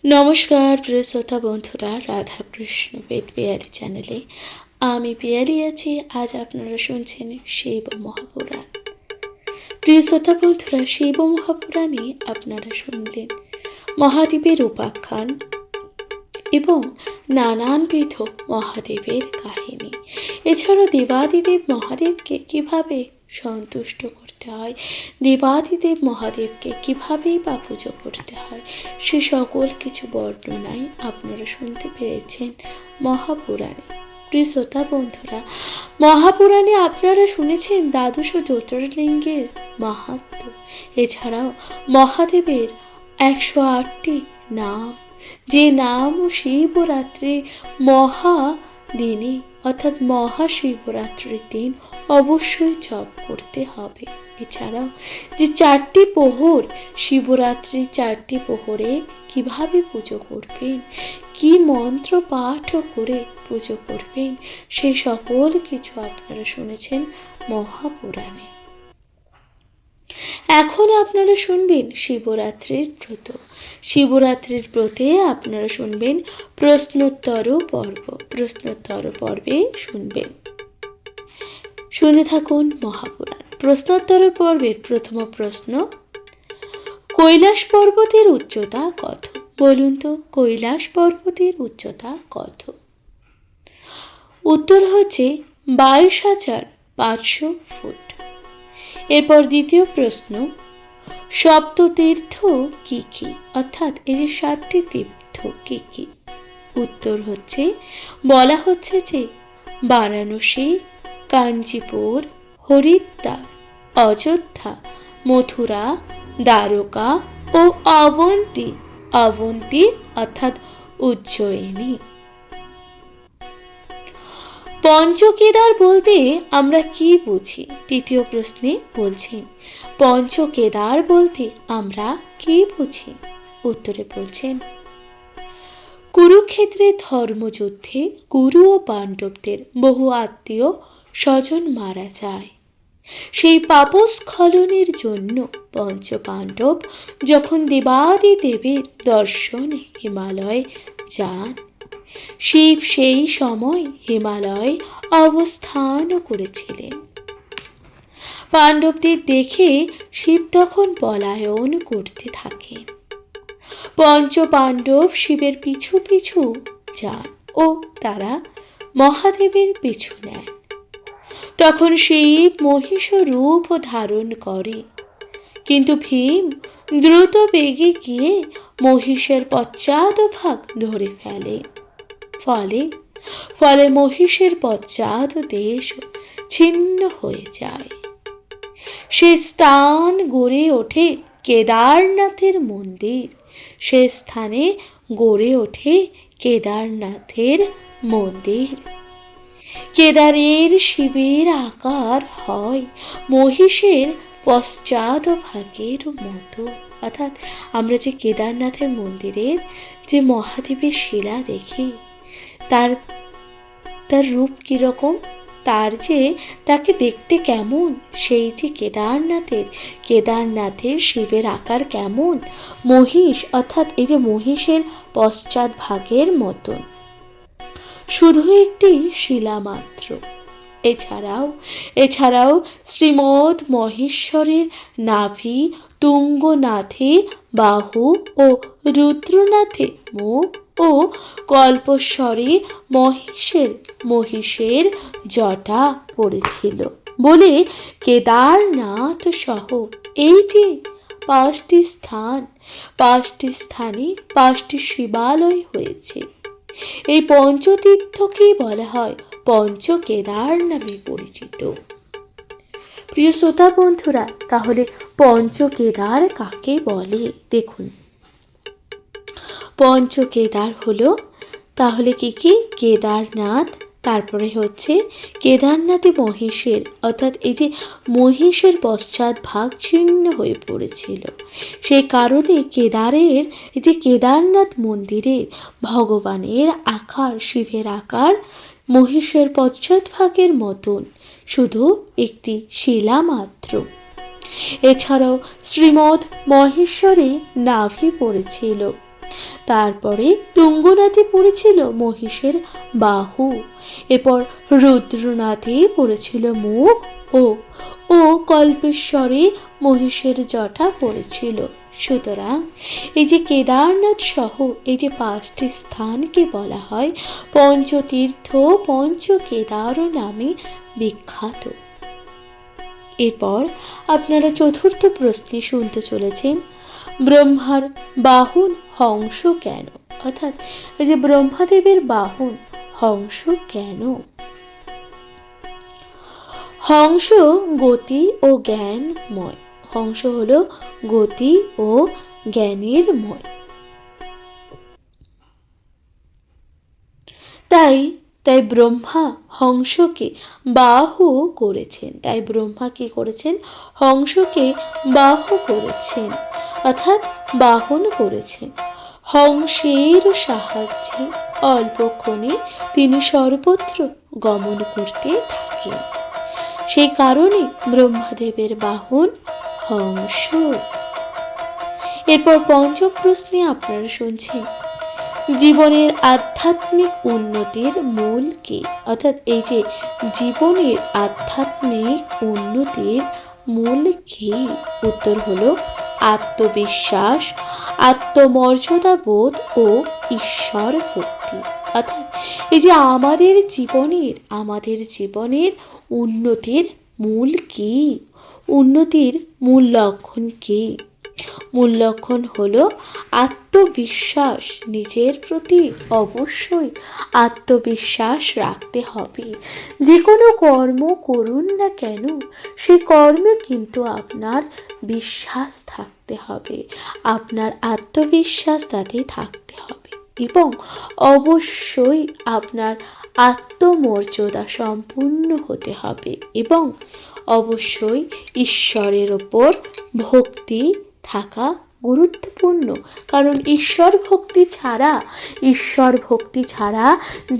নমস্কার প্রিয় শ্রোতা বন্ধুরা, রাধাকৃষ্ণ বেদ পিয়ালি চ্যানেলে আমি পিয়ালি আছি। আজ আপনারা শুনছেন শিব মহাপুরাণ। প্রিয় শ্রোতা বন্ধুরা, শিব মহাপুরাণে আপনারা শুনলেন মহাদেবের উপাখ্যান এবং নানানবিধ মহাদেবের কাহিনী। এছাড়াও দেবাদিদেব মহাদেবকে কিভাবে সন্তুষ্ট করতে হয়, দেবাদিদেব মহাদেবকে কিভাবেই বা পুজো করতে হয়, সে সকল কিছু বর্ণনাই আপনারা শুনতে পেরেছেন মহাপুরাণে। প্রিয় শ্রোতা বন্ধুরা, মহাপুরাণে আপনারা শুনেছেন দ্বাদশ জ্যোতির্লিঙ্গের মাহাত্ম্য। এছাড়াও মহাদেবের 108টি নাম, যে নাম শিবরাত্রি মহাদিনে অর্থাৎ মহাশিবরাত্রির দিন অবশ্যই জপ করতে হবে। এছাড়াও যে 4টি প্রহর, শিবরাত্রির 4টি প্রহরে কিভাবে পুজো করবেন, কি মন্ত্র পাঠ করে পুজো করবেন, সেই সকল কিছু আপনারা শুনেছেন মহাপুরাণে। এখন আপনারা শুনবেন শিবরাত্রির ব্রত। শিবরাত্রির ব্রতে আপনারা শুনবেন প্রশ্নোত্তর পর্ব। প্রশ্নোত্তর পর্বে শুনবেন, শুনে থাকুন মহাপুরাণ। প্রশ্নোত্তর পর্বের প্রথম প্রশ্ন, কৈলাস পর্বতের উচ্চতা কত? বলুন তো, কৈলাস পর্বতের উচ্চতা কত? উত্তর হচ্ছে 22,500 ফুট। এরপর দ্বিতীয় প্রশ্ন, সপ্ততীর্থ কি কি? অর্থাৎ এই যে 7টি তীর্থ কি কি? উত্তর হচ্ছে, বলা হচ্ছে যে বারাণসী, কাঞ্চিপুর, হরিদ্বার, অযোধ্যা, মথুরা, দ্বারকা ও অবন্তী। অবন্তী অর্থাৎ উজ্জয়িনী। পঞ্চকেদার বলতে আমরা কি বুঝি? তৃতীয় প্রশ্নে বলছেন পঞ্চকেদার বলতে আমরা কি বুঝি? উত্তরে বলছেন, কুরুক্ষেত্রের ধর্মযুদ্ধে গুরু ও পাণ্ডবদের বহু আত্মীয় স্বজন মারা যায়। সেই পাপস্খলনের জন্য পঞ্চপাণ্ডব যখন দেবাদিদেবের দর্শনে হিমালয় যান, শিব সেই সময় হিমালয়ে অবস্থান করেছিলেন। পাণ্ডবদের দেখে শিব তখন পলায়ন করতে থাকেন। পঞ্চপাণ্ডব শিবের পিছু পিছু যান ও তারা মহাদেবের পিছু নেন। তখন শিব মহিষ রূপ ধারণ করে, কিন্তু ভীম দ্রুত বেগে গিয়ে মহিষের পশ্চাদ্ভাগ ধরে ফেলে। ফলে মহিষের পশ্চাৎ দেশ ছিন্ন হয়ে যায়। সে স্থান গড়ে ওঠে কেদারনাথের মন্দির। সে স্থানে গড়ে ওঠে কেদারনাথের মন্দির। কেদারের শিবের আকার হয় মহিষের পশ্চাদ্ভাগের মতো। অর্থাৎ আমরা যে কেদারনাথের মন্দিরের যে মহাদেবের শিলা দেখি, তার রূপ কিরকম, তাকে দেখতে কেমন, সেই যে কেদারনাথের শিবের আকার কেমন, মহিষ অর্থাৎ এই যে মহিষের পশ্চাদ্ভাগের মতন, শুধু একটি শিলা মাত্র। এছাড়াও শ্রীমদ মহেশ্বরের নাভি, তুঙ্গনাথে বাহু ও রুদ্রনাথে মুখ ও কল্পস্বরে মহিষের জটা পড়েছিল বলে কেদারনাথ সহ এই যে 5টি স্থানে 5টি শিবালয় হয়েছে। এই পঞ্চতীর্থকেই বলা হয় পঞ্চকেদার নামে পরিচিত। প্রিয় শ্রোতা বন্ধুরা, তাহলে পঞ্চকেদার কাকে বলে? দেখুন, পঞ্চকেদার হলো তাহলে কি কি? কেদারনাথ, তারপরে হচ্ছে কেদারনাথে মহিষের অর্থাৎ এই যে মহিষের পশ্চাৎ ভাগ ছিন্ন হয়ে পড়েছিল, সেই কারণে এই যে কেদারনাথ মন্দিরের ভগবানের আকার, শিবের আকার মহিষের পশ্চাৎ ভাগের মতন, শুধু একটি শিলা মাত্র। এছাড়াও শ্রীমদ মহেশ্বরে নাভি পড়েছিল তারপরে তুঙ্গনাথে পড়েছিল মহিষের বাহু, এরপর রুদ্রনাথে পড়েছিল মুখ ও ও কল্পেশ্বরে মহিষের জটা পড়েছিল। সুতরাং এই যে কেদারনাথ সহ এই যে 5টি স্থানকে বলা হয় পঞ্চতীর্থ পঞ্চ কেদার নামে বিখ্যাত। এরপর আপনারা চতুর্থ প্রশ্নে শুনতে চলেছেন, ব্রহ্মার বাহন হংস কেন? অর্থাৎ এই যে ব্রহ্মাদেবের বাহন হংস কেন? হংস গতি ও জ্ঞানময়। হংস হলো গতি ও জ্ঞানের ময়। তাই ব্রহ্মা হংসকে বাহু করেছেন। তাই ব্রহ্মা কি করেছেন? হংসকে বাহু করেছেন, অর্থাৎ বাহন করেছেন। হংসের সাহায্যে অল্পক্ষণে তিনি সর্বত্র গমন করতে থাকেন। সেই কারণে ব্রহ্মাদেবের বাহন হংস। এরপর পঞ্চম প্রশ্নে আপনারা শুনছেন, জীবনের আধ্যাত্মিক উন্নতির মূল কি? অর্থাৎ এই যে জীবনের আধ্যাত্মিক উন্নতির মূল কি? উত্তর হলো আত্মবিশ্বাস, আত্মমর্যাদাবোধ ও ঈশ্বর ভক্তি। অর্থাৎ এই যে আমাদের জীবনের উন্নতির মূল কি? উন্নতির মূল লক্ষণ কি? মূল লক্ষণ হলো আত্মবিশ্বাস। নিজের প্রতি অবশ্যই আত্মবিশ্বাস রাখতে হবে। যে কোনো কর্ম করুন না কেন, সেই কর্মে কিন্তু আপনার বিশ্বাস থাকতে হবে, আপনার আত্মবিশ্বাস তাতে থাকতে হবে এবং অবশ্যই আপনার আত্মমর্যাদা সম্পূর্ণ হতে হবে এবং অবশ্যই ঈশ্বরের ওপর ভক্তি থাকা গুরুত্বপূর্ণ। কারণ ঈশ্বর ভক্তি ছাড়া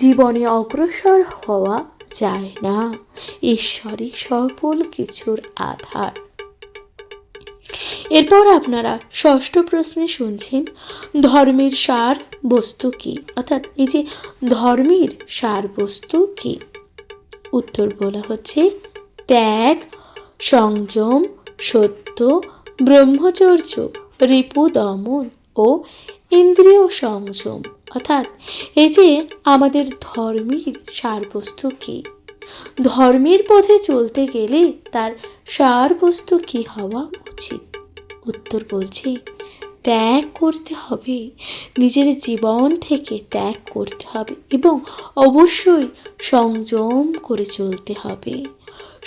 জীবনে অগ্রসর হওয়া যায় না। ঈশ্বরই সকল কিছুর আধার। এরপর আপনারা ষষ্ঠ প্রশ্নে শুনছেন, ধর্মের সার বস্তু কি? অর্থাৎ এই যে ধর্মের সার বস্তু কি? উত্তর বলা হচ্ছে ত্যাগ, সংযম, সত্য, ব্রহ্মচর্য, রিপু দমন ও ইন্দ্রিয় সংযম। অর্থাৎ এই যে আমাদের ধর্মের সারবস্তু কি? ধর্মের পথে চলতে গেলে তার সারবস্তু কি হওয়া উচিত? উত্তর বলছি ত্যাগ করতে হবে, নিজের জীবন থেকে ত্যাগ করতে হবে এবং অবশ্যই সংযম করে চলতে হবে।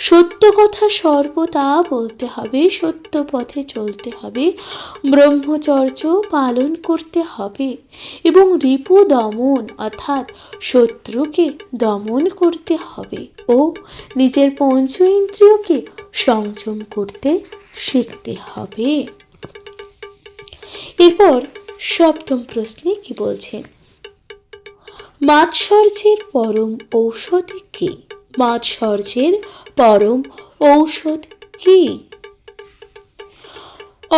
সত্য কথা সর্বদা বলতে হবে, সত্য পথে চলতে হবে, ব্রহ্মচর্য পালন করতে হবে এবং রিপু দমন অর্থাৎ শত্রুকে দমন করতে হবে ও নিজের পঞ্চ ইন্দ্রিয়কে সংযম করতে শিখতে হবে। এরপর সপ্তম প্রশ্নে কি বলছেন, মাৎসর্যের পরম ঔষধ কি? মাৎসর্যের পরম ঔষধ কি?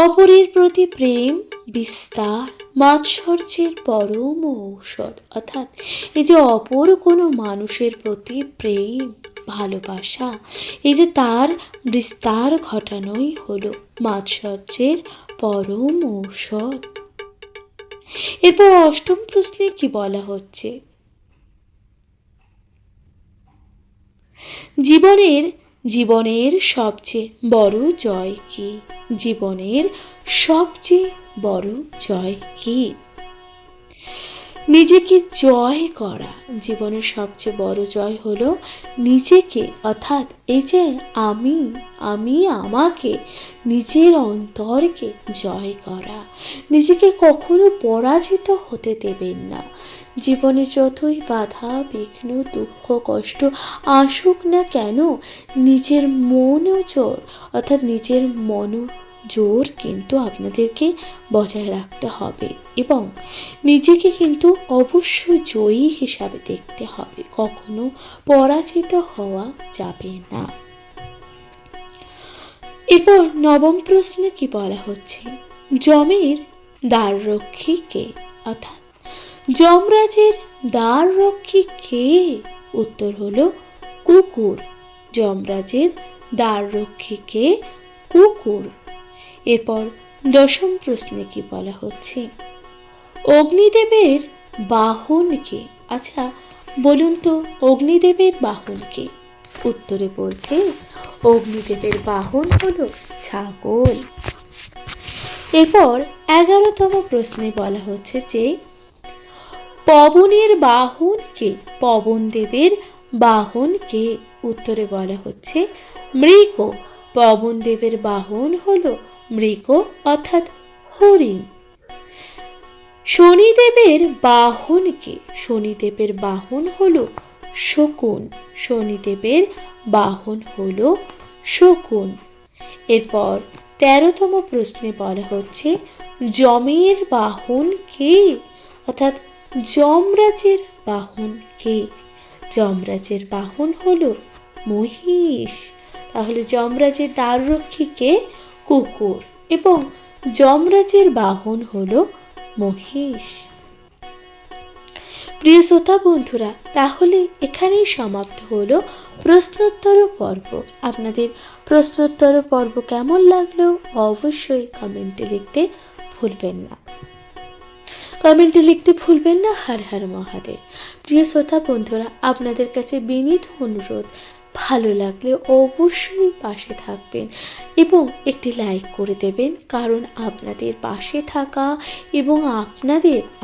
অপরের প্রতি প্রেম বিস্তার মাৎসর্যের পরম ঔষধ। অর্থাৎ এই যে অপর কোনো মানুষের প্রতি প্রেম ভালোবাসা, এই যে তার বিস্তার ঘটানোই হলো মাৎসর্যের পরম ঔষধ। এরপর অষ্টম প্রশ্নে কি বলা হচ্ছে, জীবনের সবচেয়ে বড় জয় কি? জীবনের সবচেয়ে বড় জয় কি? নিজেকে জয় করা। জীবনের সবচেয়ে বড় জয় হলো নিজেকে, অর্থাৎ এই যে আমাকে নিজের অন্তরকে জয় করা। নিজেকে কখনো পরাজিত হতে দেবেন না। জীবনে যতই বাধা বিঘ্ন দুঃখ কষ্ট আসুক না কেন, নিজের মনোজোর অর্থাৎ নিজের মনোজোর কিন্তু আপনাদেরকে বজায় রাখতে হবে এবং নিজেকে কিন্তু অবশ্যই জয়ী হিসাবে দেখতে হবে, কখনো পরাজিত হওয়া যাবে না। এরপর নবম প্রশ্নে কি বলা হচ্ছে, যমের দ্বাররক্ষী কে? অর্থাৎ যমরাজের দ্বার রক্ষী কে? উত্তর হলো কুকুর। যমরাজের দ্বার রক্ষী কে? কুকুর। এরপর দশম প্রশ্নে কি বলা হচ্ছে, অগ্নিদেবের বাহন কে? আচ্ছা বলুন তো, অগ্নিদেবের বাহন কে? উত্তরে বলছে অগ্নিদেবের বাহন হলো ছাগল। এরপর 11তম প্রশ্নে বলা হচ্ছে যে পবনের বাহন কে? পবনদেবের বাহন কে? উত্তরে বলা হচ্ছে মৃগ। পবনদেবের বাহন হলো মৃগ অর্থাৎ হরিণ। শনিদেবের বাহন কে? শনিদেবের বাহন হলো শকুন। শনিদেবের বাহন হলো শকুন। এরপর 13তম প্রশ্নে বলা হচ্ছে যমের বাহন কে? অর্থাৎ যমরাজের বাহন কে? যমরাজের বাহন হলো মহিষ। তাহলে যমরাজের দ্বাররক্ষী কে? কুকুর, এবং যমরাজের বাহন হলো মহিষ। প্রিয় শ্রোতা বন্ধুরা, তাহলে এখানেই সমাপ্ত হলো প্রশ্নোত্তর পর্ব। আপনাদের প্রশ্নোত্তর পর্ব কেমন লাগলো অবশ্যই কমেন্টে লিখতে ভুলবেন না। কমেন্টে লিখতে ভুলবেন না হর হর মহাদেব। প্রিয় শ্রোতা বন্ধুরা, আপনাদের কাছে বিনীত অনুরোধ, ভালো লাগলে অবশ্যই পাশে থাকবেন এবং একটি লাইক করে দেবেন, কারণ আপনাদের পাশে থাকা এবং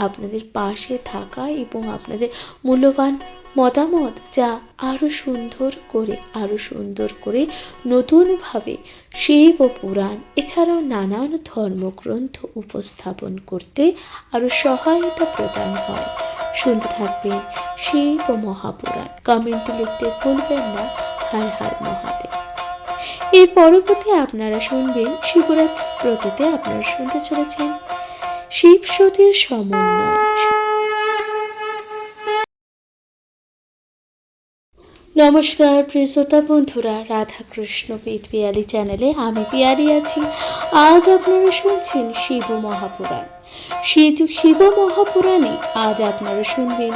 আপনাদের পাশে থাকা এবং আপনাদের মূল্যবান মতামত যা আরও সুন্দর করে নতুনভাবে শিব পুরাণ এছাড়াও নানান ধর্মগ্রন্থ উপস্থাপন করতে আরও সহায়তা প্রদান হয়। শুনতে থাকবেন শিব মহাপুরাণ। কমেন্টে লিখতে ভুলবেন না হর হর মহাদেব। এর পরবর্তী আপনারা শুনবেন শিবরাত্রি ব্রততে আপনারা শুনতে চলেছেন শিব সতীর সমন্বয়। নমস্কার প্রিয় শ্রোতা বন্ধুরা, রাধাকৃষ্ণ পেট পিয়ালি চ্যানেলে আমি পিয়ালি আছি। আজ আপনারা শুনছেন শিব মহাপুরাণ। শিব মহাপুরাণে আজ আপনারা শুনবেন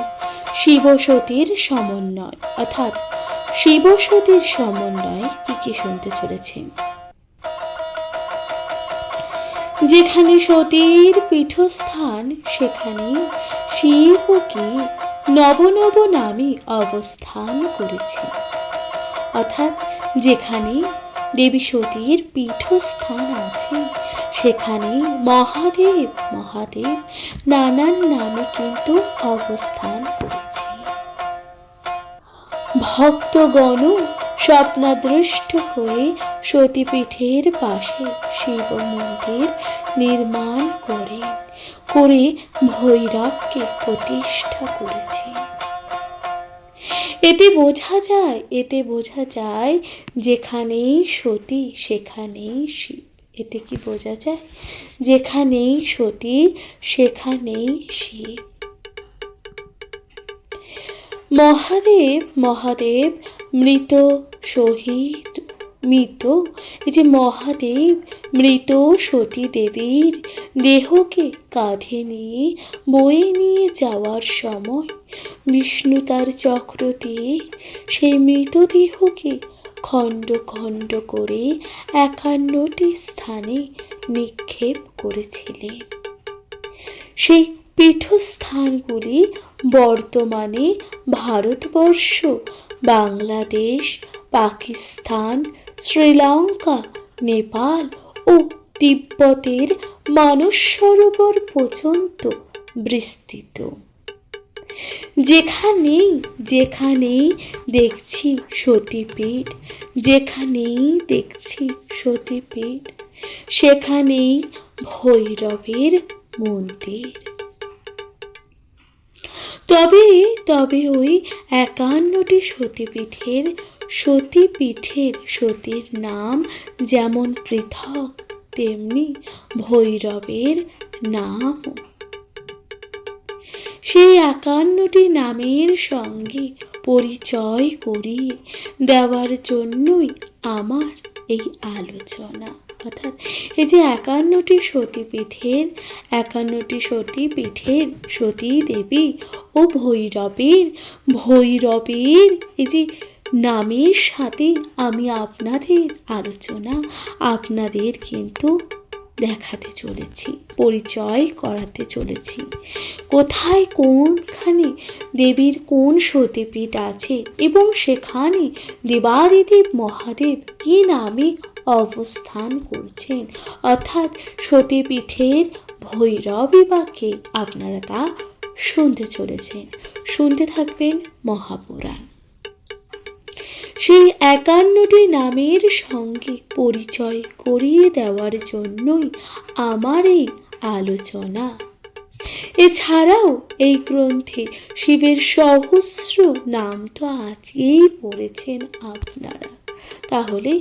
শিব সতীর সমন্বয়, অর্থাৎ শিব সতীর সমন্বয় কি শুনতে চলেছেন। যেখানে সতীর পীঠস্থান সেখানে শিব কি নব নব নামে অবস্থান করেছে। অর্থাৎ যেখানে দেবী সতীর পীঠস্থান আছে সেখানে মহাদেব নানান নামে কিন্তু অবস্থান করেছে। ভক্তগণ স্বপ্নাদৃষ্ট হয়ে সতীপীঠের পাশে শিব মন্দির নির্মাণ করে ভৈরবকে প্রতিষ্ঠা করেছে। এতে বোঝা যায় যেখানেই সতী সেখানেই শিব। এতে কি বোঝা যায়? যেখানেই সতী সেখানেই শিব। মহাদেব মৃত সতী দেবীর দেহকে কাঁধে নিয়ে বয়ে নিয়ে যাওয়ার সময় বিষ্ণু তার চক্র দিয়ে সেই মৃতদেহকে খণ্ড খণ্ড করে 51টি স্থানে নিক্ষেপ করেছিলেন। সেই পীঠস্থানগুলি বর্তমানে ভারতবর্ষ, বাংলাদেশ, পাকিস্তান, শ্রীলঙ্কা, নেপাল ও তিব্বতের মানস সরোবর পর্যন্ত বিস্তৃত। যেখানেই দেখছি সতীপীঠ, সেখানেই ভৈরবের মন্দির। তবে ওই 51টি সতীপীঠের সতীর নাম যেমন পৃথক, তেমনি ভৈরবের নাম। সেই 51টি নামের সঙ্গে পরিচয় করিয়ে দেওয়ার জন্যই আমার এই আলোচনা। অর্থাৎ এই যে 51টি সতীপীঠের সতী দেবী ও ভৈরবের এই যে নামের সাথে আমি আপনাদের কিন্তু দেখাতে চলেছি, পরিচয় করাতে চলেছি। কোথায় কোনখানে দেবীর কোন সতীপীঠ আছে এবং সেখানে দেবাদিদেব মহাদেব কি নামে অবস্থান করছেন, অর্থাৎ সতীপীঠের ভৈরবী বা কে, আপনারা তা শুনতে চলেছেন। শুনতে থাকবেন মহাপুরাণ। সেই 51টি নামের সঙ্গে পরিচয় করিয়ে দেওয়ার জন্যই আমার এই আলোচনা। এছাড়াও এই গ্রন্থে শিবের সহস্র নাম তো আজকেই পড়েছেন আপনারা। তাহলে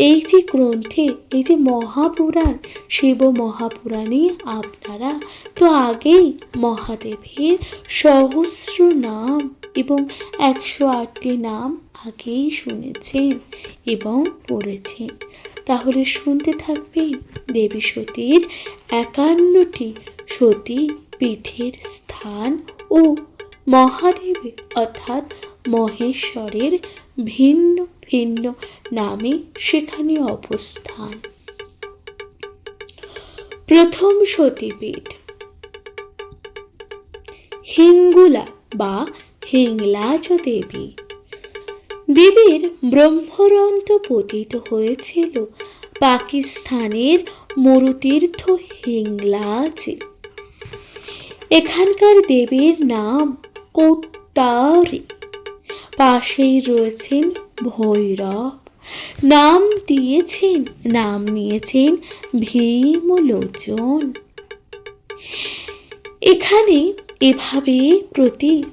এই যে গ্রন্থে এই যে মহাপুরাণ, শিব মহাপুরাণে আপনারা তো আগেই মহাদেবের সহস্র নাম এবং 108টি নাম আগেই শুনেছেন এবং পড়েছেন। তাহলে শুনতে থাকবেন দেবী সতীর 51টি সতী পীঠের স্থান ও মহাদেবের অর্থাৎ মহেশ্বরের ভিন্ন ভিন্ন নামে সেখানে অবস্থান। প্রথম সতীপীঠ হিঙ্গুলা বা হিংলাজ দেবী। দেবীর ব্রহ্মরন্ধ্র পতিত হয়েছিল পাকিস্তানের মরুতীর্থ হিংলাজে। এখানকার দেবীর নাম কৌটারী। পাশেই রয়েছেন ভৈরব। নাম নিয়েছেন ভীমলোচন। এখানে এভাবে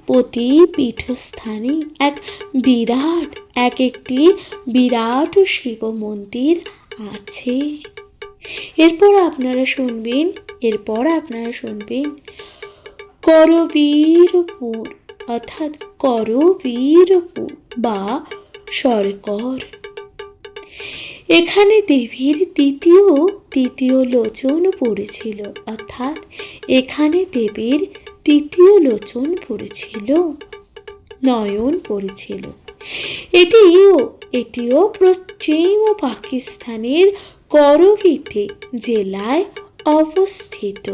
প্রতি পীঠস্থানে একটি বিরাট শিব মন্দির আছে। এরপর আপনারা শুনবেন করবীরপুর অর্থাৎ করবীরপুর বা সরকর। এখানে দেবীর তৃতীয় লোচন পড়েছিল, অর্থাৎ এখানে দেবীর তৃতীয় লোচন পড়েছিল, নয়ন পড়েছিল। এটিও পশ্চিম পাকিস্তানের করবীতে জেলায় অবস্থিত।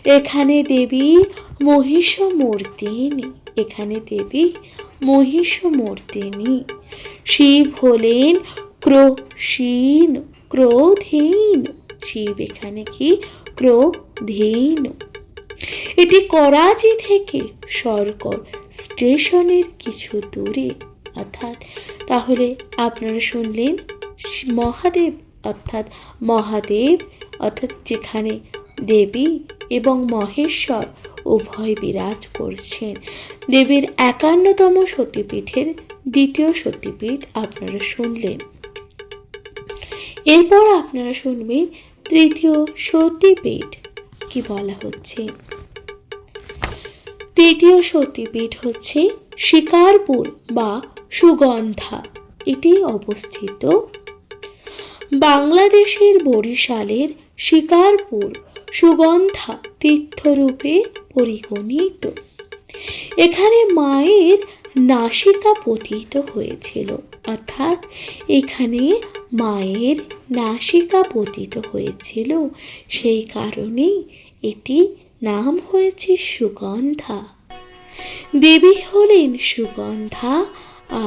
এখানে দেবী মহিষমর্দিনী। শিব হলেন ক্রোধীন। শিব এখানে কি ক্রোধীন। এটি করাচি থেকে সরকর স্টেশনের কিছু দূরে, অর্থাৎ তাহলে আপনারা শুনলেন মহাদেব অর্থাৎ যেখানে দেবী এবং মহেশ্বর উভয় বিরাজ করছেন। দেবীর 51তম সতীপীঠের দ্বিতীয় সতীপীঠ আপনারা শুনলেন। এরপর আপনারা শুনবেন তৃতীয় সতীপীঠ কি বলা হচ্ছে। তৃতীয় সতীপীঠ হচ্ছে শিকারপুর বা সুগন্ধা। এটি অবস্থিত বাংলাদেশের বরিশালের শিকারপুর সুগন্ধা তীর্থরূপে পরিগণিত। এখানে মায়ের নাসিকা পতিত হয়েছিল, অর্থাৎ এখানে মায়ের নাসিকা পতিত হয়েছিল, সেই কারণেই এটি নাম হয়েছে সুগন্ধা। দেবী হলেন সুগন্ধা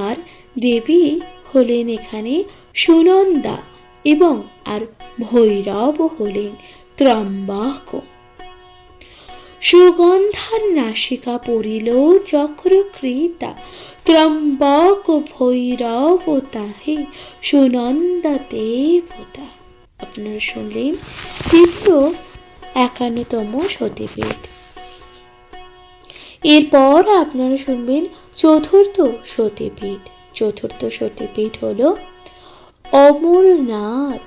আর দেবী হলেন এখানে সুনন্দা এবং আর ভৈরব হলেন ত্রম্বক। সুগন্ধার নাসিকা পড়িল চক্রকৃতা, ত্রম্বক ভৈরব তাহে সুনন্দা দেবতা। আপনারা শুনলেন তৃতীয় 51তম সতীপীঠ। এরপর আপনারা শুনবেন চতুর্থ সতীপীঠ হলো অমরনাথ।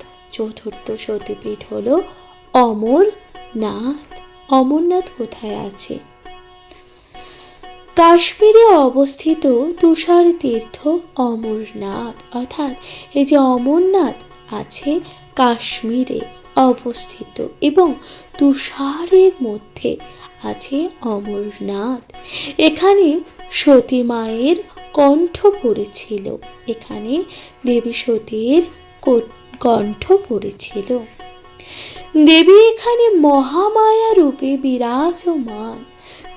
অমরনাথ কোথায় আছে? কাশ্মীরে অবস্থিত তুষার তীর্থ অমরনাথ, অর্থাৎ এই যে অমরনাথ আছে কাশ্মীরে অবস্থিত এবং তুষারের মধ্যে আছে অমরনাথ। এখানে সতী মায়ের কণ্ঠ পড়েছিল, এখানে দেবী সতীর কণ্ঠ পড়েছিল। দেবী এখানে মহামায়া রূপে বিরাজমান,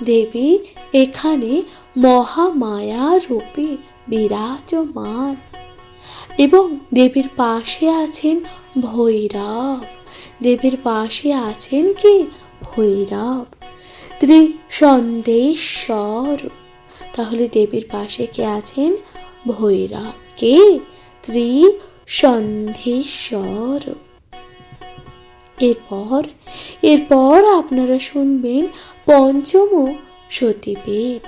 দেবী এখানে মহামায়া রূপে বিরাজমান এবং দেবীর পাশে আছেন ভৈরব। দেবীর পাশে আছেন কি? ভৈরব, ত্রিসন্দেশ্বর। তাহলে দেবীর পাশে কে আছেন? ভৈরব। কে? ত্রিসন্দেশ্বর। এরপর আপনারা শুনবেন পঞ্চম সতীপীঠ।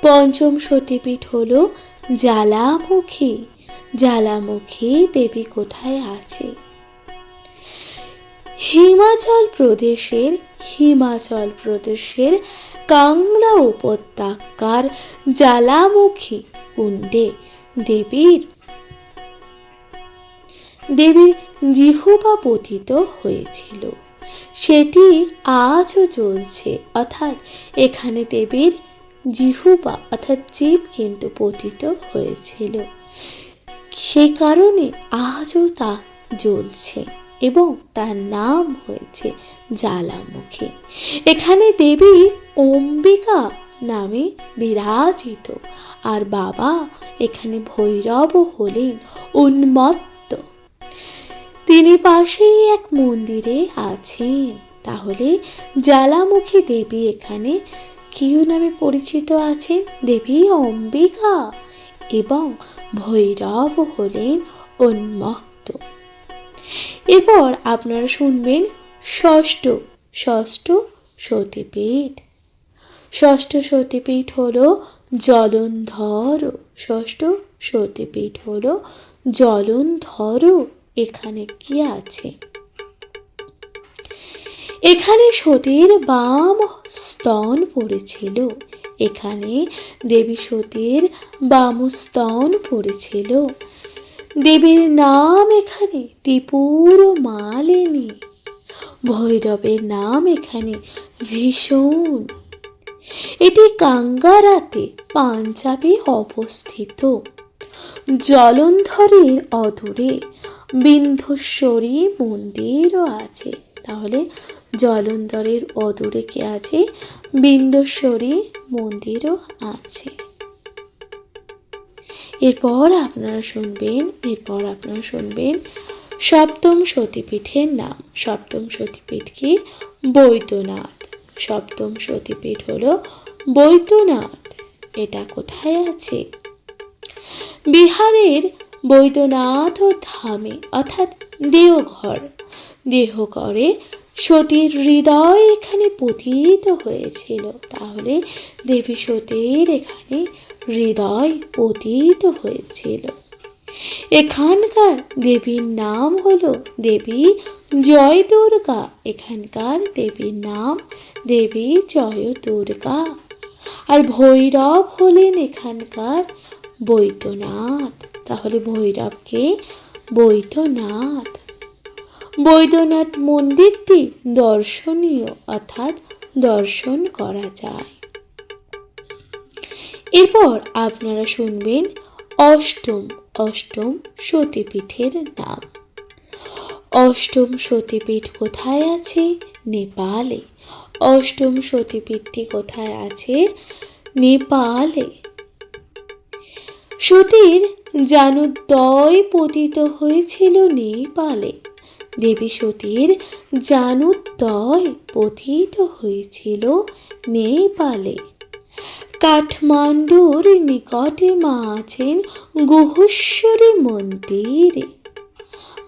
পঞ্চম সতীপীঠ হলো জ্বালামুখী। জ্বালামুখী দেবী কোথায় আছে? হিমাচল প্রদেশের কাংড়া উপত্যকার জ্বালামুখী কুণ্ডে দেবীর জিহ্বা পতিত হয়েছিল, সেটি আজও চলছে। অর্থাৎ এখানে দেবীর জিহ্বা অর্থাৎ জীব কিন্তু পতিত হয়েছিল, সে কারণে আজও তা জ্বলছে এবং তার নাম হয়েছে জ্বালামুখী। এখানে দেবী অম্বিকা নামে বিরাজিত, আর বাবা এখানে ভৈরব হলেন উন্মত্ত। তিনি পাশেই এক মন্দিরে আছেন। তাহলে জ্বালামুখী দেবী এখানে কি নামে পরিচিত আছেন? দেবী অম্বিকা এবং ভৈরব হলেন উন্মত্ত। এরপর আপনারা শুনবেন ষষ্ঠ সতীপীঠ। ষষ্ঠ সতীপীঠ হলো জলন্ধর। ষষ্ঠ সতীপীঠ হলো জলন্ধর। এখানে কি আছে? এখানে সতীর বাম স্তন পড়েছিল, এখানে দেবী সতীর বাম স্তন পড়েছিল। দেবীর নাম এখানে ত্রিপুর মালিনী। ভৈরবের নাম এখানে ভীষণ। এটি কাঙ্গারাতে পাঞ্জাবে অবস্থিত। জলন্ধরের অদূরে বিন্ধেশ্বরী মন্দিরও আছে। তাহলে জলন্ধরের অদূরে কে আছে? বিন্ধেশ্বরী মন্দিরও আছে। এরপর আপনারা শুনবেন সপ্তম সতীপীঠের নাম। সপ্তম সতীপীঠ কি? বৈদ্যনাথ। সপ্তম সতীপীঠ হলো বৈদ্যনাথ। এটা কোথায় আছে? বিহারের বৈদ্যনাথ ধামে অর্থাৎ দেওঘরে সতীর হৃদয় এখানে পতিত হয়েছিল। তাহলে দেবী সতীর এখানে হৃদয় পতিত হয়েছিল। এখানকার দেবীর নাম হলো দেবী জয় দুর্গা। এখানকার দেবীর নাম দেবী জয় দুর্গা। আর ভৈরব হলেন এখানকার বৈদ্যনাথ। তাহলে ভৈরবকে বৈদ্যনাথ। বৈদ্যনাথ মন্দিরটি দর্শনীয় অর্থাৎ দর্শন করা যায়। এরপর আপনারা শুনবেন অষ্টম সতীপীঠের নাম। অষ্টম সতীপীঠ কোথায় আছে? নেপালে। অষ্টম সতীপীঠটি কোথায় আছে? নেপালে। সতীর জানুদ্বয় পতিত হয়েছিল নেপালে। দেবী সতীর জানুদ্বয় পতিত হয়েছিল নেপালে। কাঠমান্ডুর নিকটে মা আছেন গুহেশ্বরী মন্দিরে।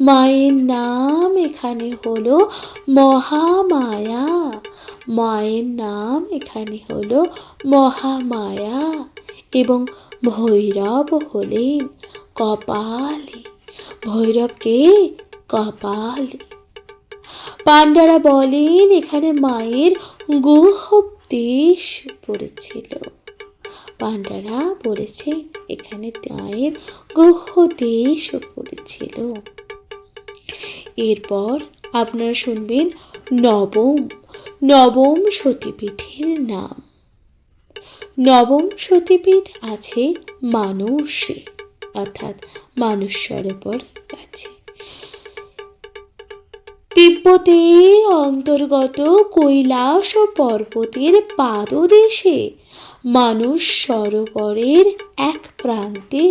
মায়ের নাম এখানে হলো মহামায়া। মায়ের নাম এখানে হলো মহামায়া এবং ভৈরব হলেন কপালী। ভৈরবকে কপালী। পাণ্ডারা বলেন এখানে মায়ের গুহোপদেশ পড়েছিল। পাণ্ডারা বলেছে এখানে মায়ের গুহ্য দেশও পড়েছিল। এরপর আপনারা শুনবেন নবম সতীপীঠের নাম। নবম সতীপীঠ আছে মানসে, অর্থাৎ মানস সরোবর কাছে। তিব্বতে অন্তর্গত কৈলাস পর্বতের পাদদেশে মানস সরোবরের এক প্রান্তে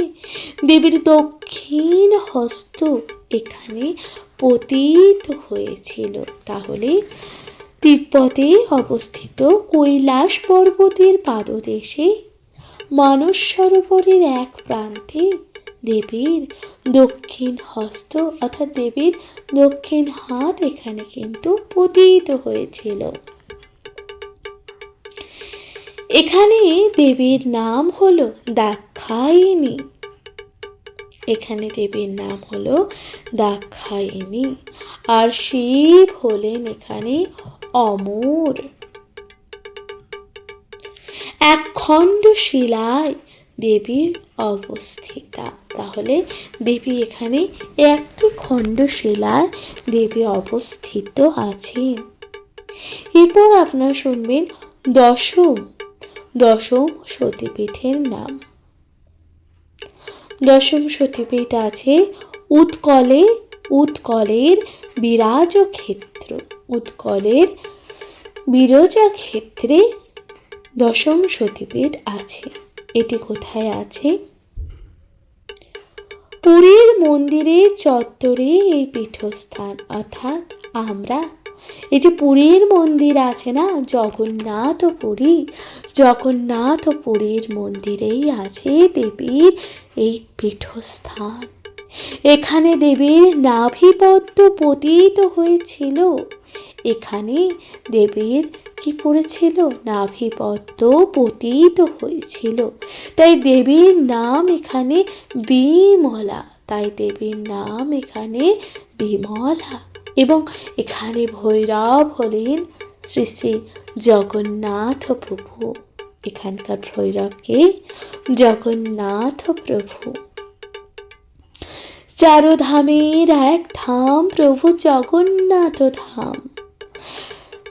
দেবীর দক্ষিণ হস্ত এখানে পতিত হয়েছিল। তাহলে তিব্বতে অবস্থিত কৈলাস পর্বতের পাদদেশে মানস সরোবরের এক প্রান্তে দেবীর দক্ষিণ হস্ত অর্থাৎ দেবীর দক্ষিণ হাত এখানে কিন্তু পতিত হয়েছিল। এখানে দেবীর নাম হলো দাক্ষায়িনী। এখানে দেবীর নাম হলো দাক্ষায়িনী। আর শিব হলেন এখানে অমর। এক খণ্ড শিলায় দেবী অবস্থিতা। তাহলে দেবী এখানে একটি খণ্ড শিলায় দেবী অবস্থিত আছেন। এরপর আপনারা শুনবেন দশম সতীপীঠের নাম। দশম সতীপীঠ আছে উৎকলের বিরাজ ক্ষেত্র। উৎকলের বিরজা ক্ষেত্রে দশম সতীপীঠ আছে। এটি কোথায় আছে? পুরীর মন্দিরের চত্বরে এই পীঠস্থান। অর্থাৎ আমরা এই যে পুরীর মন্দির আছে না, জগন্নাথপুরীর মন্দিরেই আছে দেবীর এই পীঠস্থান। এখানে দেবীর নাভিপদ্ম পতিত হয়েছিল। এখানে দেবীর কি পড়েছিল? নাভিপদ্ম পতিত হয়েছিল। তাই দেবীর নাম এখানে বিমলা। এবং এখানে ভৈরব হলেন শ্রী শ্রী জগন্নাথ প্রভু। এখানকার ভৈরবকে জগন্নাথ প্রভু। চারধামের এক ধাম প্রভু জগন্নাথ ধাম।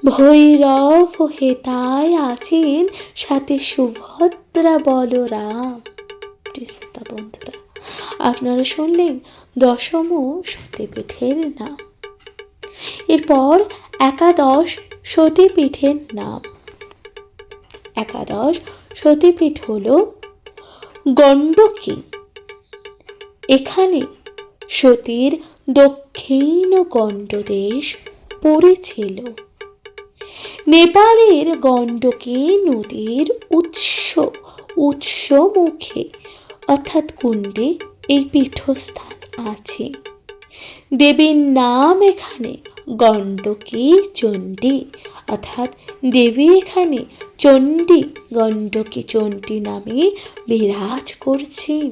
ভৈরব হেতায় আছেন সাথে সুভদ্রা বলরাম। শ্রোতা বন্ধুরা, আপনারা শুনলেন দশম সতীপীঠের নাম। এরপর একাদশ সতীপীঠের নাম। একাদশ সতীপীঠ হল গণ্ডকী। এখানে সতীর দক্ষিণ গণ্ডদেশ পড়েছিল। নেপালের গণ্ডকী নদীর উৎস মুখে অর্থাৎ কুণ্ডে এই পীঠস্থান আছে। দেবীর নাম এখানে গণ্ডকী চণ্ডী। অর্থাৎ দেবী এখানে গণ্ডকী চণ্ডী নামে বিরাজ করছেন।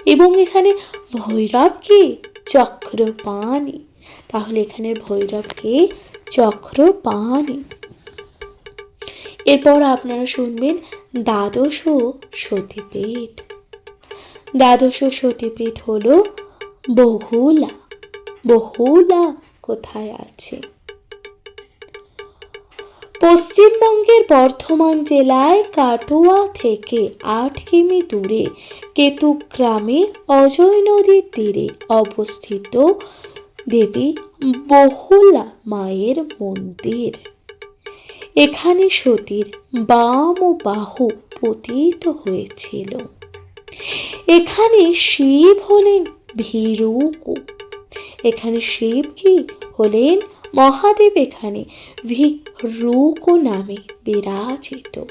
এবং এখানে ভৈরবকে চক্রপাণি। তাহলে এখানে ভৈরবকে চক্রপাণি। এরপর আপনারা শুনবেন দ্বাদশ সতীপীঠ। দ্বাদশ সতীপীঠ হলো বহুলা। বহুলা কোথায় আছে? পশ্চিমবঙ্গের বর্ধমান জেলায় কাটোয়া থেকে 8 কিমি দূরে কেতুগ্রামে অজয় নদীর তীরে অবস্থিত দেবী বহুলা মায়ের মন্দির। এখানে সতীর বাম বাহু পতিত হয়েছিল। এখানে শিব হলেন ভীরুকু। এখানে শিব কি হলেন? মহাদেব এখানে ভীরুকু নামে বিরাজিত।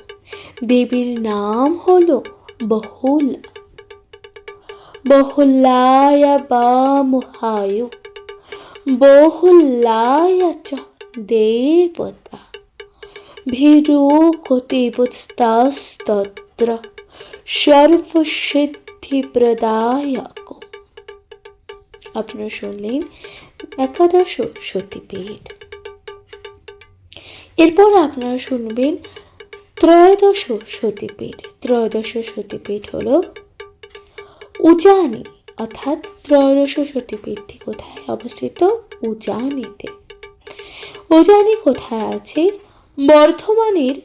দেবীর নাম হলো বহুলা। বহুলায় বামহায়ু বহুলায় চ দেবতা ভীরুকতিবুস্তাস্তত্র সর্বসিদ্ধিপ্রদায়ক। আপনারা শুনলেন একাদশ সতীপীঠ। এরপর আপনারা শুনবেন ত্রয়োদশ সতীপীঠ। ত্রয়োদশ সতীপীঠ হলো উজানি, অর্থাৎ ত্রয়োদশ সতীপীঠটি কোথায় অবস্থিত? উজানিতে। উজানি কোথায় আছে? বর্ধমানের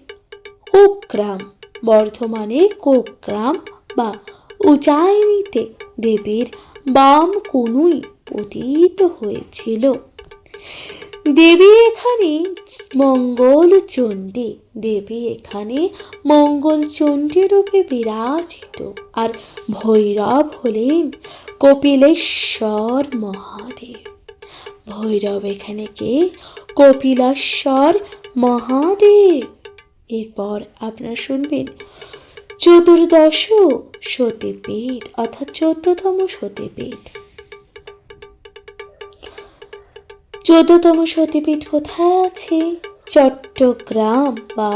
কুগ্রাম, বর্ধমানের কুগ্রাম বা উজ্জয়িনীতে দেবীর বাম কনুই পতিত হয়েছিল। দেবী এখানে মঙ্গলচণ্ডী, দেবী এখানে মঙ্গলচণ্ডী রূপে বিরাজিত। আর ভৈরব হলেন কপিলেশ্বর মহাদেব। ভৈরব এখানে কে? কপিলেশ্বর মহাদেব। এরপর আপনারা শুনবেন চতুর্দশ সতীপীঠ, অর্থাৎ 14তম সতীপীঠ। 14তম সতীপীঠ কোথায় আছে? চট্টগ্রাম বা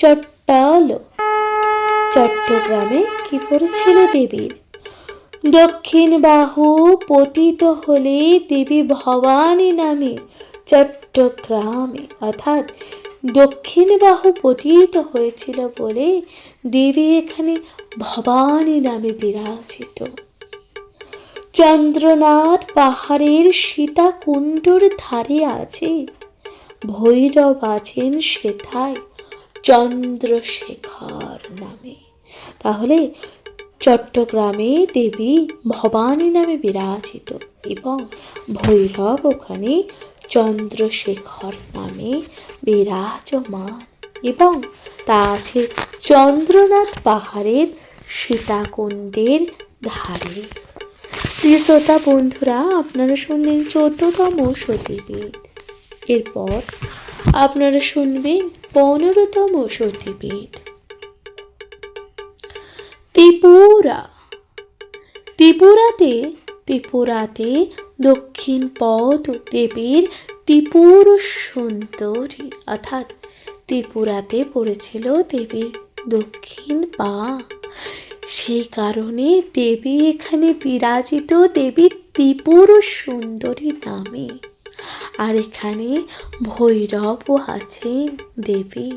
চট্টল। চট্টগ্রামে কি পড়েছিল দেবীর? দক্ষিণ বাহু পতিত হলে দেবী ভবানী নামে চট্টগ্রামে, অর্থাৎ দক্ষিণ বাহু পতিত হয়েছিল বলে দেবী এখানে ভবানী নামে বিরাজিত। চন্দ্রনাথ পাহাড়ের সীতাকুণ্ডর ধারে আছে ভৈরব, আছেন সেথায় চন্দ্রশেখর নামে। তাহলে চট্টগ্রামে দেবী ভবানী নামে বিরাজিত এবং ভৈরব ওখানে চন্দ্রশেখর নামে বিরাজমান, এবং তা আছে চন্দ্রনাথ পাহাড়ের সীতাকুণ্ডের ধারে। প্রিয় শ্রোতা বন্ধুরা, আপনারা শুনলেন 14তম সতীপীঠ। এরপর আপনারা শুনবেন 15তম সতীপীঠ, ত্রিপুরা। ত্রিপুরাতে দক্ষিণ পদ দেবীর ত্রিপুর সুন্দরী, অর্থাৎ ত্রিপুরাতে পড়েছিল দেবীর দক্ষিণ পা। সেই কারণে দেবী এখানে বিরাজিত দেবী ত্রিপুর সুন্দরী নামে। আর এখানে ভৈরবও আছেন দেবী,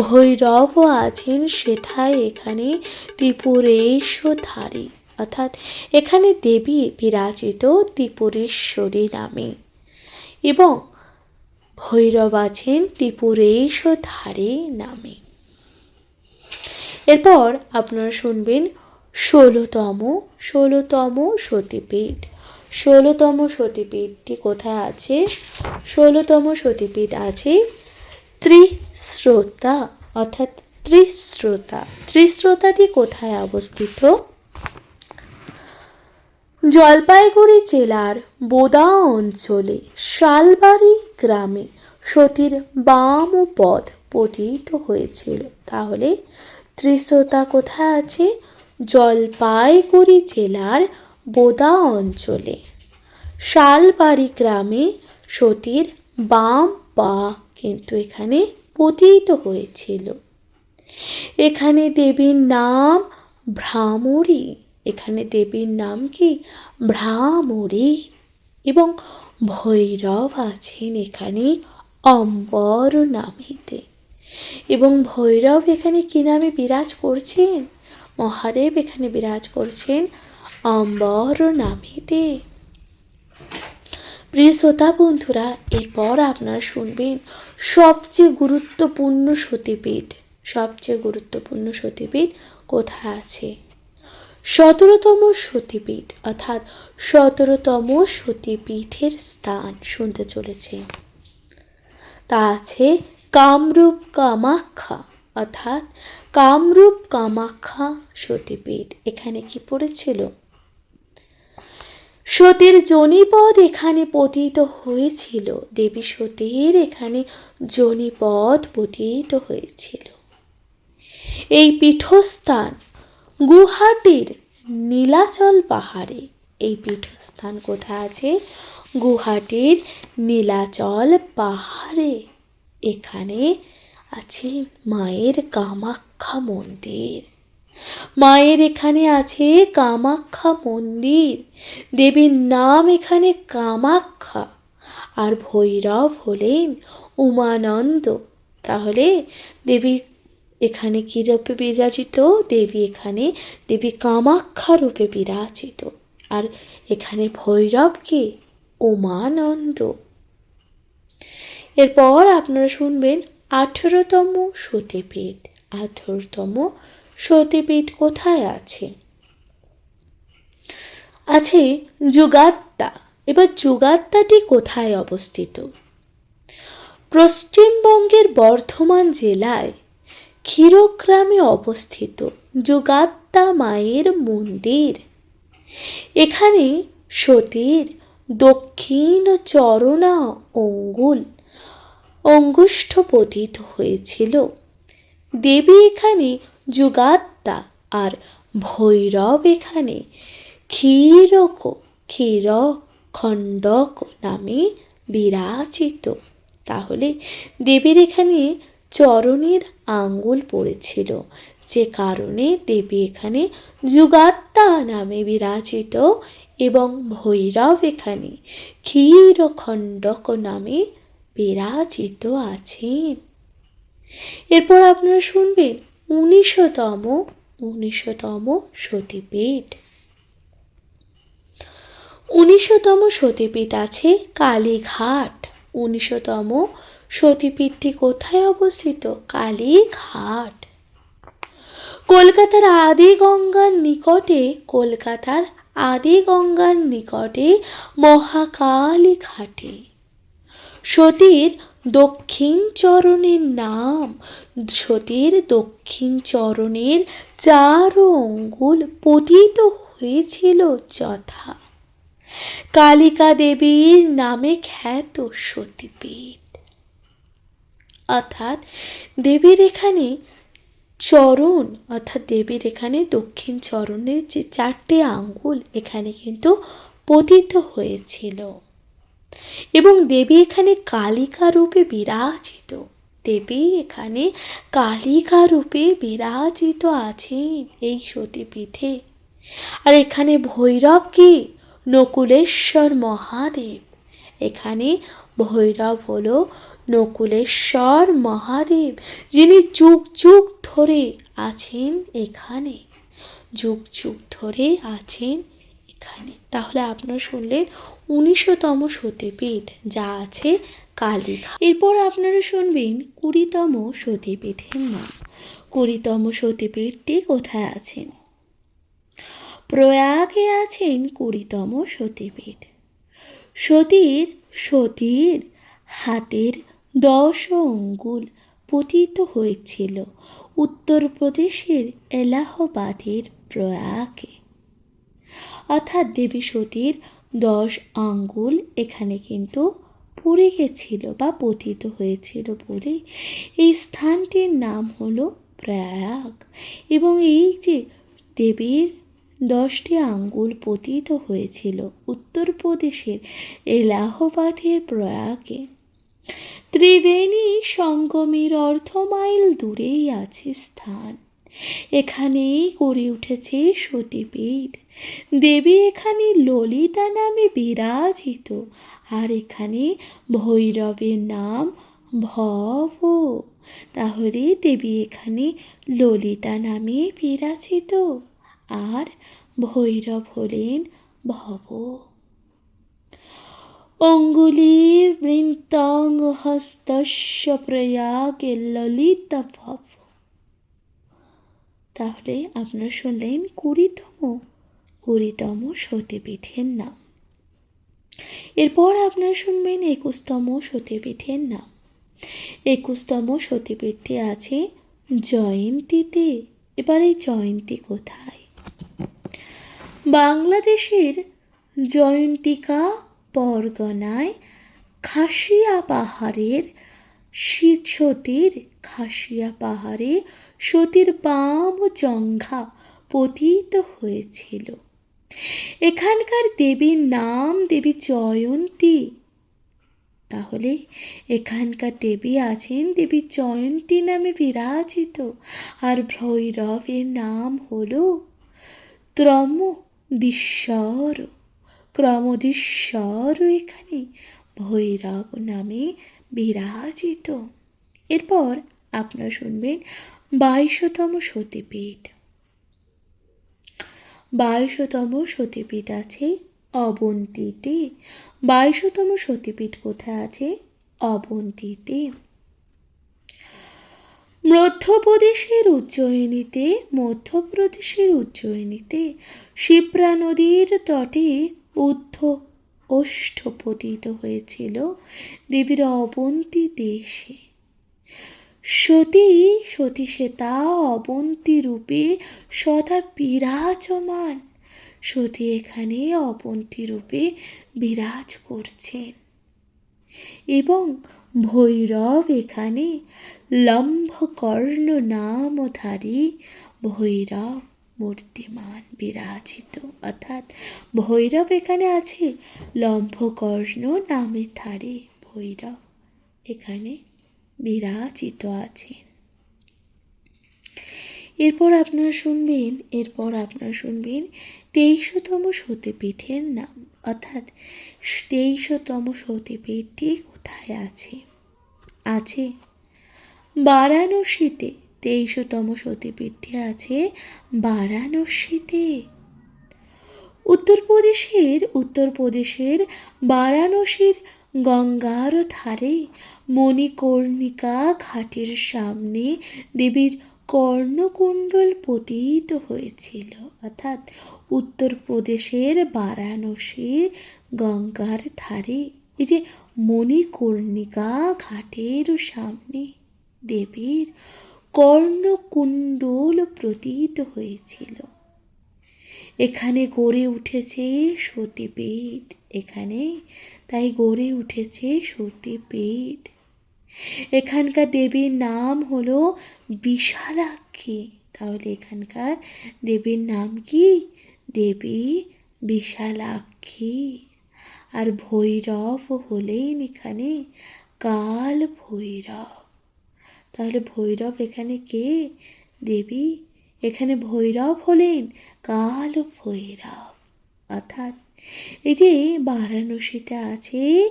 ভৈরবও আছেন সেথায় এখানে ত্রিপুরেশ্বরী, অর্থাৎ এখানে দেবী বিরাজিত ত্রিপুরেশ্বরী নামে এবং ভৈরব আছেন ত্রিপুরেশ্বরী নামে। এরপর আপনারা শুনবেন 16তম সতীপীঠ। 16তম সতীপীঠটি কোথায় আছে? 16তম সতীপীঠ আছে ত্রিশ্রোতা, অর্থাৎ ত্রিশ্রোতা। ত্রিশ্রোতাটি কোথায় অবস্থিত? জলপাইগুড়ি জেলার বোদা অঞ্চলে শালবাড়ি গ্রামে সতীর বাম পদ পতিত হয়েছিল। তাহলে ত্রিশ্রোতা কোথায় আছে? জলপাইগুড়ি জেলার বোদা অঞ্চলে শালবাড়ি গ্রামে সতীর বাম পা কিন্তু এখানে পতিত হয়েছিল। এখানে দেবীর নাম ভ্রামরী, এখানে দেবীর নাম কি? ভ্রামরী, এবং ভৈরব আছেন এখানে অম্বর নামেতে। এবং ভৈরব এখানে কি নামে বিরাজ করছেন? মহাদেব এখানে বিরাজ করছেন অম্বর নামেতে। প্রিয় শ্রোতা বন্ধুরা, এরপর আপনারা শুনবেন সবচেয়ে গুরুত্বপূর্ণ সতীপীঠ। সবচেয়ে গুরুত্বপূর্ণ সতীপীঠ কোথায় আছে? 17তম সতীপীঠ, অর্থাৎ 17তম সতীপীঠের স্থান শুনতে চলেছে। তা আছে কামরূপ কামাখ্যা, অর্থাৎ কামরূপ কামাখ্যা সতীপীঠ। এখানে কি পড়েছিল? সতীর যোনিপদ এখানে পতিত হয়েছিল, দেবী সতীর এখানে যোনিপদ পতিত হয়েছিল। এই পীঠস্থান গুয়াহাটির নীলাচল পাহাড়ে। এই পীঠস্থান কোথায় আছে? গুয়াহাটির নীলাচল পাহাড়ে। এখানে আছে মায়ের কামাখ্যা মন্দির। মায়ের এখানে আছে কামাখ্যা মন্দির, দেবীর নাম এখানে কামাখ্যা, আর ভৈরব হলেন উমানন্দ। তাহলে দেবীর এখানে কী রূপে বিরাজিত? দেবী এখানে দেবী কামাখ্যা রূপে বিরাজিত। আর এখানে ভৈরব কে? উমানন্দ। এরপর আপনারা শুনবেন 18তম সতীপীঠ। 18তম সতীপীঠ কোথায় আছে? আছে যুগাত্তা। এবার যুগাত্তাটি কোথায় অবস্থিত? পশ্চিমবঙ্গের বর্ধমান জেলায় ক্ষীরগ্রামে অবস্থিত যুগাত্তা মায়ের মন্দির। এখানে সতীর দক্ষিণ চরণা অঙ্গুষ্ঠ পতিত হয়েছিল। দেবী এখানে যুগাত্তা আর ভৈরব এখানে ক্ষীরখণ্ডক নামে বিরাজিত। তাহলে দেবীর এখানে চরণের আঙ্গুল পড়েছিল, যে কারণে দেবী এখানে যুগাত্তা নামে বিরাজিত এবং ভৈরব এখানে ক্ষীরখণ্ডক নামে বিরাজিত আছেন। এরপর আপনারা শুনবেন 19তম সতীপীঠ। 19তম সতীপীঠ আছে কালীঘাট। 19তম সতীপীঠটি কোথায় অবস্থিত? কালীঘাট। কলকাতার আদিগঙ্গার নিকটে মহাকালী ঘাটে সতীর দক্ষিণ চরণের নাম। সতীর দক্ষিণ চরণের 4 আঙ্গুল পতিত হয়েছিল, যথা কালিকা দেবীর নামে খ্যাত সতীপীঠ। অর্থাৎ দেবীর এখানে দক্ষিণ চরণের যে 4টে আঙ্গুল এখানে কিন্তু পতিত হয়েছিল এবং দেবী এখানে কালিকা রূপে বিরাজিত। দেবী এখানে কালিকা রূপে বিরাজিত আছেন এই সতীপীঠে। আর এখানে ভৈরব কি? নকুলেশ্বর মহাদেব। এখানে ভৈরব হলো নকুলেশ্বর মহাদেব, যিনি যুগ যুগ ধরে আছেন এখানে। তাহলে আপনারা শুনলেন 19তম সতীপীঠ, যা আছে কালীঘাট। এরপর আপনারা শুনবেন 20তম সতীপীঠের নাম। 20তম সতীপীঠটি কোথায় আছেন? প্রয়াগে আছেন 20তম সতীপীঠ। সতীর হাতের 10 আঙ্গুল পতিত হয়েছিল উত্তরপ্রদেশের এলাহাবাদের প্রয়াগে। অর্থাৎ দেবী সতীর 10 আঙ্গুল এখানে কিন্তু পড়ে গেছিল বা পতিত হয়েছিল বলে এই স্থানটির নাম হলো প্রয়াগ। এবং এই যে দেবীর 10টি আঙ্গুল পতিত হয়েছিল উত্তরপ্রদেশের এলাহাবাদের প্রয়াগে, ত্রিবেণী সঙ্গমের অর্ধমাইল দূরেই আছে স্থান। এখানেই গড়ে উঠেছে সতীপীঠ। দেবী এখানে ললিতা নামে বিরাজিত, আর এখানে ভৈরবের নাম ভব। তাহলে দেবী এখানে ললিতা নামে বিরাজিত আর ভৈরব হলেন ভব। অঙ্গুলি বৃন্তং হস্তস্য প্রয়াগে ললিতা ভব। তাহলে আপনারা শুনলেন 20তম সতীপীঠের নাম। এরপর আপনারা শুনবেন 21তম সতীপীঠের নাম। 21তম সতীপীঠটি আছে জয়ন্তীতে। এবার এই জয়ন্তী কোথায়? বাংলাদেশের জয়ন্তিকা পরগনায় খাসিয়া পাহাড়ে সতীর বাম জঙ্ঘা পতিত হয়েছিল। এখানকার দেবীর নাম দেবী জয়ন্তী। তাহলে এখানকার দেবী আছেন দেবী জয়ন্তী নামে বিরাজিত, আর ভৈরবের নাম হলো ক্রমদীশ্বর এখানে ভৈরব নামে বিরাজিত। এরপর আপনারা শুনবেন 22তম সতীপীঠ। 22তম সতীপীঠ আছে অবন্তীতে। 22তম সতীপীঠ কোথায় আছে? অবন্তীতে। মধ্যপ্রদেশের উজ্জয়িনীতে শিপ্রা নদীর তটে ওষ্ঠপতিত হয়েছিল দেবীর অবন্তী দেশে। সতী শ্বেতা অবন্তী রূপে সদা বিরাজমান। সতী এখানে অবন্তী রূপে বিরাজ করছেন এবং ভৈরব এখানে লম্ভকর্ণ নামধারী ভৈরব মূর্তিমান বিরাজিত। অর্থাৎ ভৈরব এখানে আছে, লম্ভকর্ণ নামধারী ভৈরব এখানে বিরাজিত আছেন। এরপর আপনারা শুনবেন 23তম সতীপীঠের নাম, অর্থাৎ 23তম সতীপীঠটি কোথায় আছে? আছে বারাণসীতে। 23তম সতীপীঠটি আছে বারাণসীতে। উত্তরপ্রদেশের বারাণসীর গঙ্গার ধারে মণিকর্ণিকা ঘাটের সামনে দেবীর কর্ণকুণ্ডল পতিত হয়েছিল। অর্থাৎ উত্তরপ্রদেশের বারাণসীর গঙ্গার ধারে এই যে মণিকর্ণিকা ঘাটের সামনে দেবীর কর্ণকুণ্ডল পতিত হয়েছিল। এখানে গড়ে উঠেছে সতীপীঠ। তাই গড়ে উঠেছে সতীপীঠ। এখানকার দেবীর নাম হলো বিশালাক্ষী। তাহলে এখানকার দেবীর নাম কি? দেবী বিশালাক্ষী। আর ভৈরব হলেন এখানে কাল ভৈরব। তাহলে ভৈরব এখানে কে? দেবী। এখানে ভৈরব হলেন কাল ভৈরব। অর্থাৎ এই যে বারাণসীতে আছে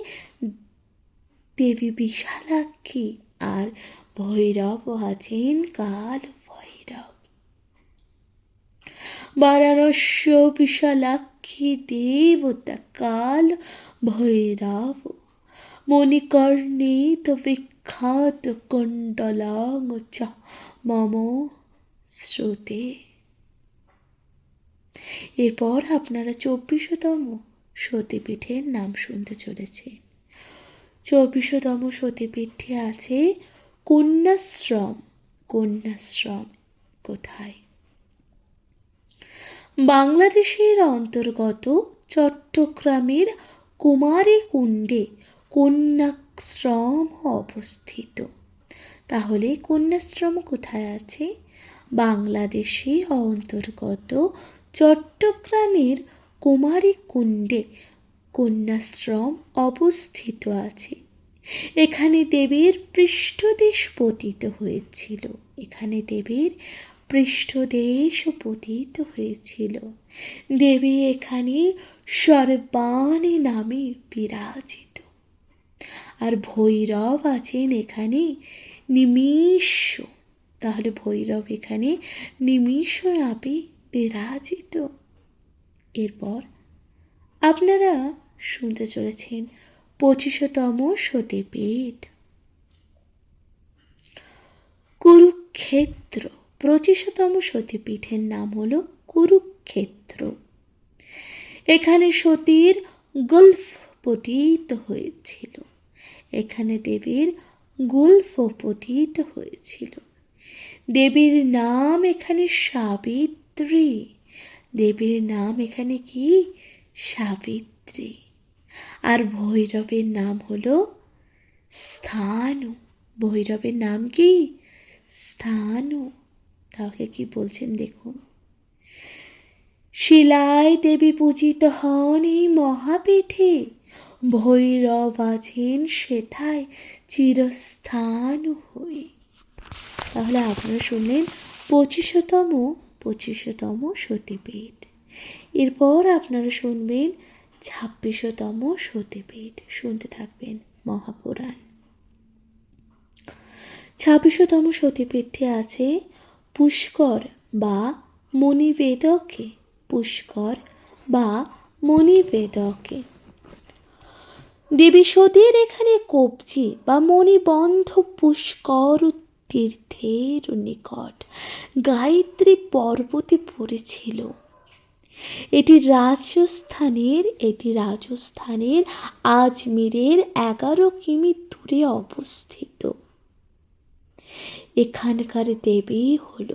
দেবী বিশালাক্ষী আর ভৈরব আছেন কাল ভৈরব। বারাণস্য বিশালাক্ষী দেবতা কাল ভৈরব মণিকর্ণিত বিখ্যাত কুণ্ডলাং চ মম শ্রুতে। এরপর আপনারা 24তম সতীপীঠের নাম শুনতে চলেছে। 24তম সতীপীঠটি আছে কন্যাশ্রম। কোথায়? বাংলাদেশের অন্তর্গত চট্টগ্রামের কুমারীকুণ্ডে কন্যাশ্রম অবস্থিত। তাহলে কন্যাশ্রম কোথায় আছে? বাংলাদেশে অন্তর্গত চট্টগ্রামের কুমারীকুণ্ডে কন্যাশ্রম অবস্থিত আছে। এখানে দেবীর পৃষ্ঠদেশ পতিত হয়েছিল। দেবী এখানে সর্বাণী নামে বিরাজিত। আর ভৈরব আছেন এখানে নিমিষ। তাহলে ভৈরব এখানে নিমিষ নামে বিরাজিত। এরপর আপনারা শুনতে চলেছেন 25তম সতীপীঠ কুরুক্ষেত্র। 25তম সতীপীঠের নাম হলো কুরুক্ষেত্র। এখানে সতীর গুল্ফ পতিত হয়েছিল। এখানে দেবীর গুল্ফ পতিত হয়েছিল। দেবীর নাম এখানে সাবিত্রী। দেবীর নাম এখানে কি? সাবিত্রী। আর ভৈরবের নাম হলো স্থানু। ভৈরবের নাম কি? স্থানু। তাহলে কি বলছেন দেখুন, শিলায় দেবী পূজিত হন এই মহাপীঠে, ভৈরব আছেন সেথায় চিরস্থানু হয়ে। তাহলে আপনারা শুনলেন 25তম সতীপীঠ। এরপর আপনারা শুনবেন 26তম সতীপীঠ। শুনতে থাকবেন মহাপুরাণ। ছাব্বিশতম সতীপীঠে আছে পুষ্কর বা মণিবেদকে। পুষ্কর বা মণিবেদকে। দেবী সতীর এখানে কবজি বা মণিবন্ধ পুষ্কর তীর্থের নিকট গায়ত্রী পর্বতে পড়েছিল। এটি রাজস্থানের আজমিরের 11 কিমি দূরে অবস্থিত। এখানকার দেবী হল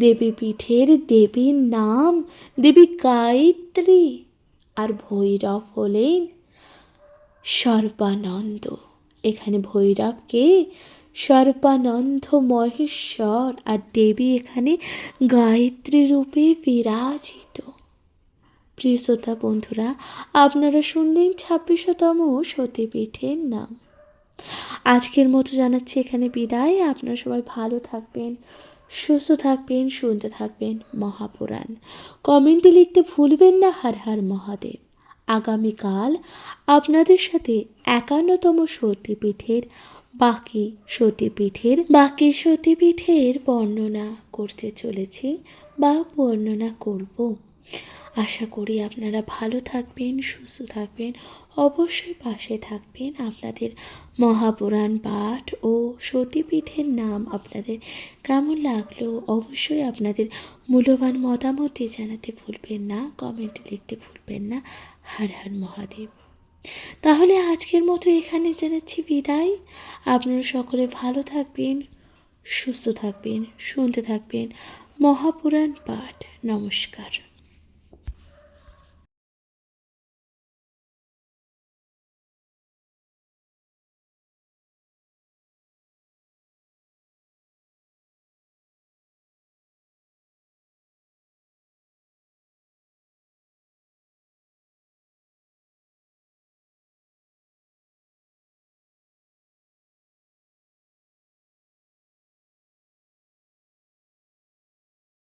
দেবীপীঠের দেবীর নাম দেবী গায়ত্রী, আর ভৈরব হলেন সর্বানন্দ। এখানে ভৈরবকে সর্বানন্দ মহেশ্বর, আর দেবী এখানে গায়ত্রী রূপে বিরাজিত। প্রিয় শ্রোতা বন্ধুরা, আপনারা শুনলেন 26তম সতীপীঠের নাম। আজকের মতো জানাচ্ছি এখানে বিদায়। আপনারা সবাই ভালো থাকবেন, সুস্থ থাকবেন, শুনতে থাকবেন মহাপুরাণ। কমেন্টে লিখতে ভুলবেন না হর হর মহাদেব। আগামীকাল আপনাদের সাথে 51তম সতীপীঠের বাকি সতীপীঠের বর্ণনা করতে চলেছি বা বর্ণনা করব। আশা করি আপনারা ভালো থাকবেন, সুস্থ থাকবেন, অবশ্যই পাশে থাকবেন। আপনাদের মহাপুরাণ পাঠ ও সতীপীঠের নাম আপনাদের কেমন লাগলো অবশ্যই আপনাদের মূল্যবান মতামত জানাতে ভুলবেন না, কমেন্টে লিখতে ভুলবেন না। হর হর মহাদেব। তাহলে আজকের মতো এখানে জানাচ্ছি বিদায়। আপনারা সকলে ভালো থাকবেন, সুস্থ থাকবেন, শুনতে থাকবেন মহাপুরাণ পাঠ। নমস্কার।